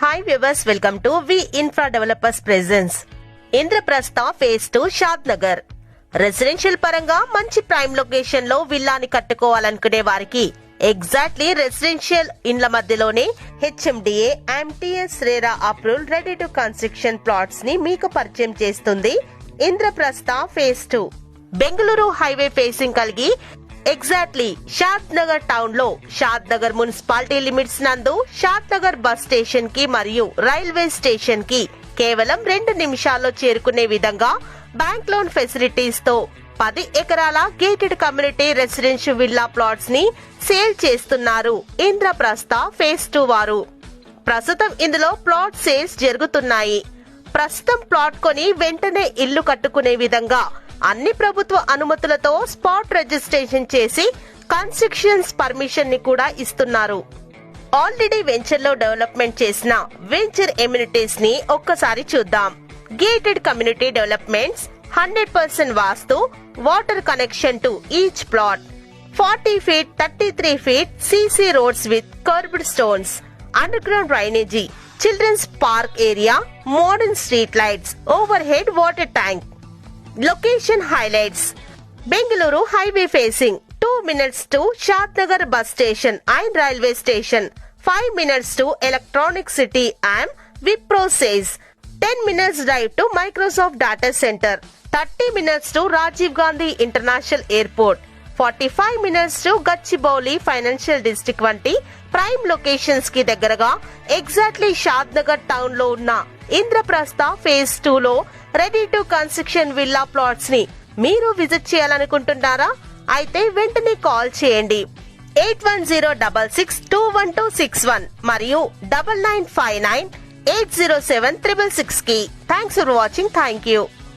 Hi viewers, welcome to V Infra Developers Presents Indraprastha phase 2 Shadnagar. Residential పరంగా మంచి prime location లో విల్లాని కట్టుకోవాలనుకునే వారికి ఎగ్జాక్ట్లీ రెసిడెన్షియల్ ఇండ్ల మధ్యలోనే HMDA MTS RERA approval ready to construction plots ని మీకు పరిచయం చేస్తుంది Indraprastha phase 2. Bengaluru highway facing కలిగి ఎగ్జాక్ట్లీ షాద్నగర్ టౌన్ లో షాద్నగర్ మున్సిపాలిటీ లిమిట్స్ నందు షాద్నగర్ బస్ స్టేషన్ కి మరియు రైల్వే స్టేషన్ కి కేవలం 2 నిమిషాల్లో చేరుకునే విధంగా బ్యాంక్ లోన్ ఫెసిలిటీస్ తో 10 ఎకరాల gated community residential villa plots ని సేల్ చేస్తున్నారు ఇంద్రప్రస్థ ఫేజ్ 2 వారు. ప్రస్తుతం ఇందులో ప్లాట్ సేల్స్ జరుగుతున్నాయి. ప్రస్తుతం ప్లాట్ కొని వెంటనే ఇల్లు కట్టుకునే విధంగా అన్ని ప్రభుత్వ అనుమతులతో స్పాట్ రిజిస్ట్రేషన్ చేసి కన్స్ట్రక్షన్స్ పర్మిషన్ ని కూడా ఇస్తున్నారు. ఆల్రెడీ వెంచర్ లో డెవలప్మెంట్ చేసిన వెంచర్ ఎమ్యూనిటీస్ ని ఒక్కసారి చూద్దాం. Gated community developments, 100% vastu, water connection to each plot, 40 feet 33 feet CC roads with curbed stones, underground drainage, children's park area, modern street lights, overhead water tank. Location highlights: Bengaluru highway facing, 2 minutes to Shadnagar bus station and railway station, 5 minutes to Electronic City and Wipro says, 10 minutes drive to Microsoft data center, 30 minutes to Rajiv Gandhi International Airport, 45 minutes to Gachibowli Financial District వంటి prime locations కి దగ్గరగా exactly Shadnagar town లో ఉన్న Indraprastha phase 2 లో ready to construction villa plots ని మీరు visit చేయాలనుకుంటున్నారా? అయితే వెంటనే కాల్ చేయండి 8106621261 మరియు 9959807666 కి. Thanks for watching. Thank you.